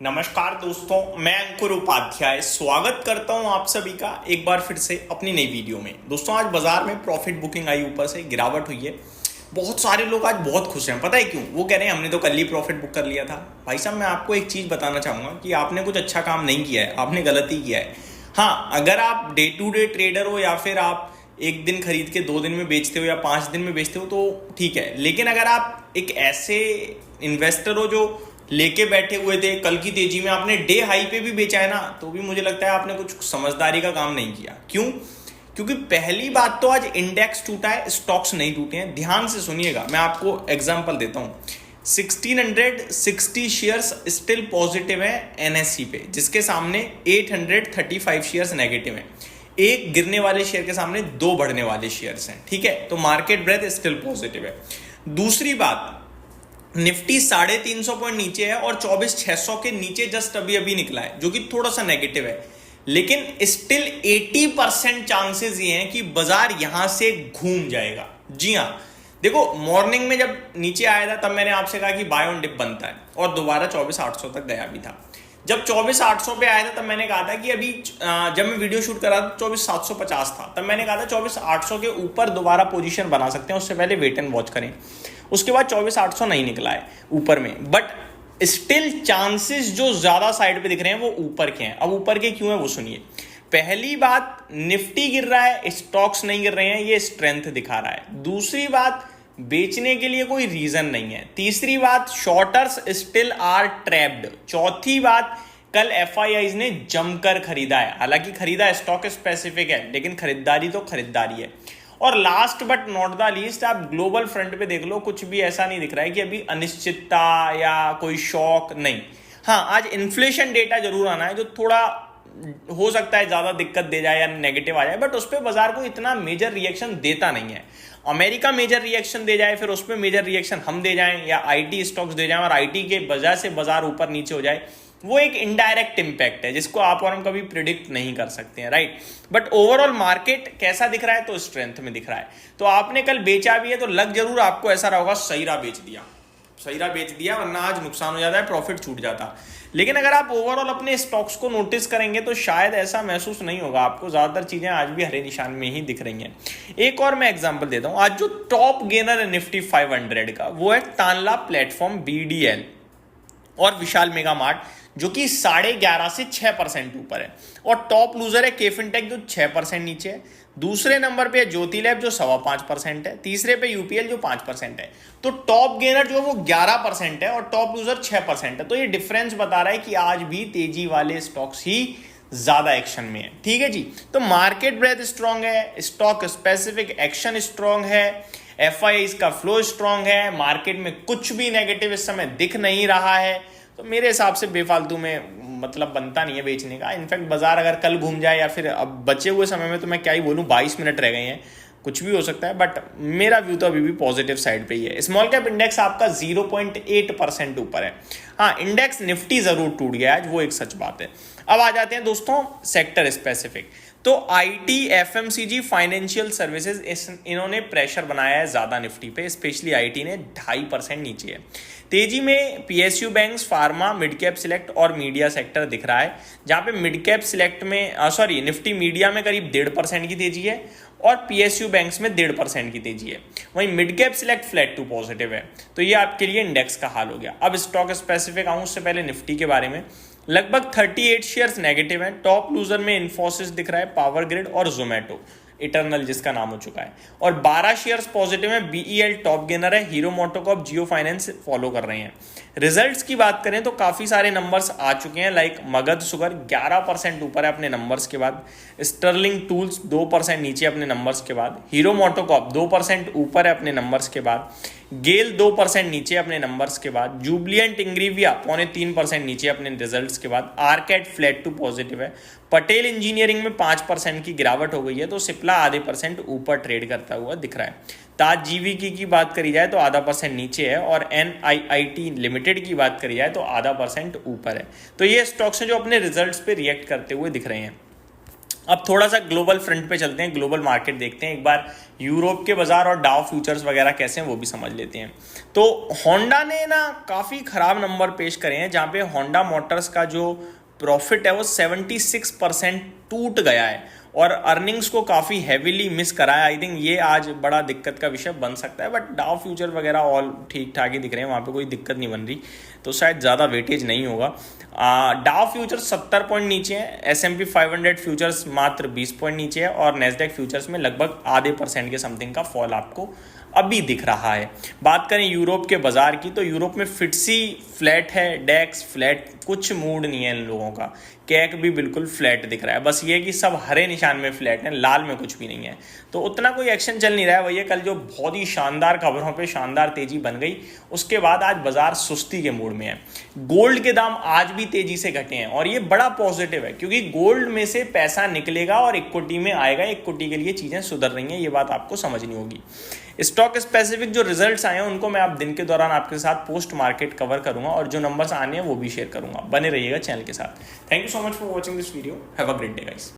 नमस्कार दोस्तों, मैं अंकुर उपाध्याय स्वागत करता हूं आप सभी का एक बार फिर से अपनी नई वीडियो में। दोस्तों, आज बाजार में प्रॉफिट बुकिंग आई, ऊपर से गिरावट हुई है। बहुत सारे लोग आज बहुत खुश हैं। पता है क्यों? वो कह रहे हैं हमने तो कल ही प्रॉफिट बुक कर लिया था। भाई साहब, मैं आपको एक चीज़ बताना चाहूँगा कि आपने कुछ अच्छा काम नहीं किया है, आपने गलती किया है। हाँ, अगर आप डे टू डे ट्रेडर हो या फिर आप एक दिन खरीद के 2 दिन में बेचते हो या 5 दिन में बेचते हो तो ठीक है, लेकिन अगर आप एक ऐसे इन्वेस्टर हो जो लेके बैठे हुए थे, कल की तेजी में आपने डे हाई पे भी बेचा है ना, तो भी मुझे लगता है आपने कुछ समझदारी का काम नहीं किया। क्यों? क्योंकि पहली बात तो आज इंडेक्स टूटा है, स्टॉक्स नहीं टूटे हैं। ध्यान से सुनिएगा, मैं आपको एग्जांपल देता हूं। 1660 शेयर्स स्टिल पॉजिटिव है एनएससी पे, जिसके सामने 835 शेयर्स नेगेटिव हैं। एक गिरने वाले शेयर के सामने 2 बढ़ने वाले शेयर्स हैं। ठीक है, तो मार्केट ब्रेथ स्टिल पॉजिटिव है। दूसरी बात, निफ्टी 350 पॉइंट नीचे है और 24,600 के नीचे जस्ट अभी अभी निकला है, जो कि थोड़ा सा नेगेटिव है। लेकिन स्टिल 80% चांसेस ये हैं कि बाजार यहां से घूम जाएगा। जी हां, देखो, मॉर्निंग में जब नीचे आया था तब मैंने आपसे कहा कि बाय ऑन डिप बनता है और दोबारा 24,800 तक गया भी था। जब 24,800 पे आया था तब मैंने कहा था कि अभी जब मैं वीडियो शूट कर रहा था 24,750 था, तब मैंने कहा था 24,800 के ऊपर दोबारा पोजीशन बना सकते हैं, उससे पहले वेट एंड वॉच करें। उसके बाद 24,800 नहीं निकला है ऊपर में, बट स्टिल चांसेस जो ज्यादा साइड पे दिख रहे हैं वो ऊपर के हैं। अब ऊपर के क्यों है वो सुनिए। पहली बात, निफ्टी गिर रहा है, स्टॉक्स नहीं गिर रहे हैं, ये स्ट्रेंथ दिखा रहा है। दूसरी बात, बेचने के लिए कोई रीजन नहीं है। तीसरी बात, शॉर्टर्स स्टिल आर ट्रैप्ड। चौथी बात, कल एफआईआईज ने जमकर खरीदा है। हालांकि खरीदा स्टॉक स्पेसिफिक है, लेकिन खरीदारी तो खरीदारी है। और last but not the least, आप ग्लोबल फ्रंट पे देख लो, कुछ भी ऐसा नहीं दिख रहा है कि अभी अनिश्चितता या कोई शॉक नहीं। हाँ, आज इन्फ्लेशन डेटा जरूर आना है, जो थोड़ा हो सकता है ज्यादा दिक्कत दे जाए या नेगेटिव आ जाए, बट उस पर बाजार को इतना मेजर रिएक्शन देता नहीं है। अमेरिका मेजर रिएक्शन दे जाए, फिर उस पर मेजर रिएक्शन हम दे जाएं, या आईटी स्टॉक्स दे जाएं और आईटी के वजह से बाजार ऊपर नीचे हो जाए, वो एक इनडायरेक्ट इंपैक्ट है जिसको आप और हम कभी प्रिडिक्ट नहीं कर सकते हैं, राइट। बट ओवरऑल मार्केट कैसा दिख रहा है? तो स्ट्रेंथ में दिख रहा है। तो आपने कल बेचा भी है तो लग जरूर आपको ऐसा रहा होगा सही राह बेच दिया, सही राह बेच दिया, वरना आज नुकसान हो जाता है, प्रॉफिट छूट जाता। लेकिन अगर आप ओवरऑल अपने स्टॉक्स को नोटिस करेंगे तो शायद ऐसा महसूस नहीं होगा आपको। ज्यादातर चीजें आज भी हरे निशान में ही दिख रही हैं। एक और मैं एग्जांपल देता हूं। आज जो टॉप गेनर है निफ्टी 500 का, वो है तानला प्लेटफॉर्म BDL और विशाल मेगा मार्ट, जो कि 11.5 से 6% ऊपर है। और टॉप लूजर है केफिनटेक, जो 6% नीचे है। दूसरे नंबर पे है ज्योति लैब, जो 5.25% है। तीसरे पे यूपीएल, जो 5% है। तो टॉप गेनर जो है वो 11% है और टॉप लूजर 6% है। तो ये डिफरेंस बता रहा है कि आज भी तेजी वाले स्टॉक्स ही ज्यादा एक्शन में है। ठीक है जी, तो मार्केट ब्रेथ स्ट्रांग है, स्टॉक स्पेसिफिक एक्शन स्ट्रांग है, एफआईआई का फ्लो स्ट्रांग है, मार्केट में कुछ भी नेगेटिव इस समय दिख नहीं रहा है। तो मेरे हिसाब से बेफालतू में मतलब बनता नहीं है बेचने का। इनफैक्ट बाजार अगर कल घूम जाए या फिर अब बचे हुए समय में, तो मैं क्या ही बोलूं, 22 मिनट रह गए हैं, कुछ भी हो सकता है, बट मेरा व्यू तो अभी भी पॉजिटिव साइड पे ही है। स्मॉल कैप इंडेक्स आपका 0.8% ऊपर है। हाँ, इंडेक्स निफ्टी जरूर टूट गया आज, वो एक सच बात है। अब आ जाते हैं दोस्तों सेक्टर स्पेसिफिक। तो आईटी, एफएमसीजी, फाइनेंशियल सर्विसेज, इन्होंने प्रेशर बनाया है ज्यादा निफ्टी पे। स्पेशली आईटी ने 2.5% नीचे है। तेजी में PSU banks, pharma, mid cap select और मीडिया सेक्टर दिख रहा है, जहां पे मिड कैप सिलेक्ट में निफ्टी मीडिया में करीब 1.5% की तेजी है और पीएसयू बैंक्स में 1.5% की तेजी है। वहीं mid cap select flat to positive है। तो ये आपके लिए इंडेक्स का हाल हो गया। अब स्टॉक स्पेसिफिक आऊं, उससे पहले निफ्टी के बारे में। लगभग 38 शेयर्स नेगेटिव हैं। टॉप लूजर में इन्फोसिस दिख रहा है, पावर ग्रिड और जोमेटो, इटर्नल जिसका नाम हो चुका है। और 12 शेयर्स पॉजिटिव हैं। बीईएल टॉप गेनर है, हीरो मोटोकॉर्प, जियो फाइनेंस फॉलो कर रहे हैं। रिजल्ट्स की बात करें तो काफी सारे नंबर्स आ चुके हैं, लाइक मगध शुगर 11% ऊपर है अपने नंबर्स के बाद, स्टर्लिंग टूल्स 2% नीचे अपने नंबर्स के बाद, हीरो मोटोकॉर्प 2% ऊपर है अपने नंबर्स के बाद, गेल 2% नीचे अपने नंबर्स के बाद, जुबलियंट इंग्रीविया 3.25% नीचे अपने रिजल्ट्स के बाद, आरकेट फ्लैट टू पॉजिटिव है, पटेल इंजीनियरिंग में 5% की गिरावट हो गई है, तो सिप्ला आधे % ऊपर ट्रेड करता हुआ दिख रहा है। ताज जीवीके की बात करी जाए तो आधा % नीचे है और एनआईआईटी लिमिटेड की बात करी जाए तो आधा % ऊपर है। तो ये स्टॉक्स हैं जो अपने रिजल्ट्स पे रिएक्ट करते हुए दिख रहे हैं। अब थोड़ा सा ग्लोबल फ्रंट पे चलते हैं, ग्लोबल मार्केट देखते हैं एक बार, यूरोप के बाजार और डाउ फ्यूचर्स वगैरह कैसे हैं वो भी समझ लेते हैं। तो होंडा ने ना काफ़ी खराब नंबर पेश करे हैं, जहाँ पे होंडा मोटर्स का जो प्रॉफिट है वो 76% टूट गया है और अर्निंग्स को काफ़ी हैवीली मिस करा है। आई थिंक ये आज बड़ा दिक्कत का विषय बन सकता है, बट डाउ फ्यूचर वगैरह ऑल ठीक ठाक ही दिख रहे हैं, वहाँ पे कोई दिक्कत नहीं बन रही, तो शायद ज़्यादा वेटेज नहीं होगा। डाउ फ्यूचर 70 पॉइंट नीचे है, S&P 500 फ्यूचर्स मात्र 20 पॉइंट नीचे है और नेस्डैक फ्यूचर्स में लगभग आधे % के समथिंग का फॉल आपको अभी दिख रहा है। बात करें यूरोप के बाजार की, तो यूरोप में फिट्सी फ्लैट है, डेक्स फ्लैट, कुछ मूड नहीं है इन लोगों का, कैक भी बिल्कुल फ्लैट दिख रहा है, बस ये कि सब हरे निशान में फ्लैट है, लाल में कुछ भी नहीं है, तो उतना कोई एक्शन चल नहीं रहा है। भैया कल जो बहुत ही शानदार खबरों पे शानदार तेजी बन गई, उसके बाद आज बाजार सुस्ती के मूड में है। गोल्ड के दाम आज भी तेजी से घटे हैं और ये बड़ा पॉजिटिव है, क्योंकि गोल्ड में से पैसा निकलेगा और इक्विटी में आएगा, इक्विटी के लिए चीजें सुधर रही हैं, ये बात आपको समझनी होगी। स्टॉक स्पेसिफिक जो रिजल्ट्स आए हैं उनको मैं आप दिन के दौरान आपके साथ पोस्ट मार्केट कवर करूंगा और जो नंबर्स आने हैं वो भी शेयर करूंगा। बने रहिएगा चैनल के साथ। Thank you so much for watching this video. Have a great day guys.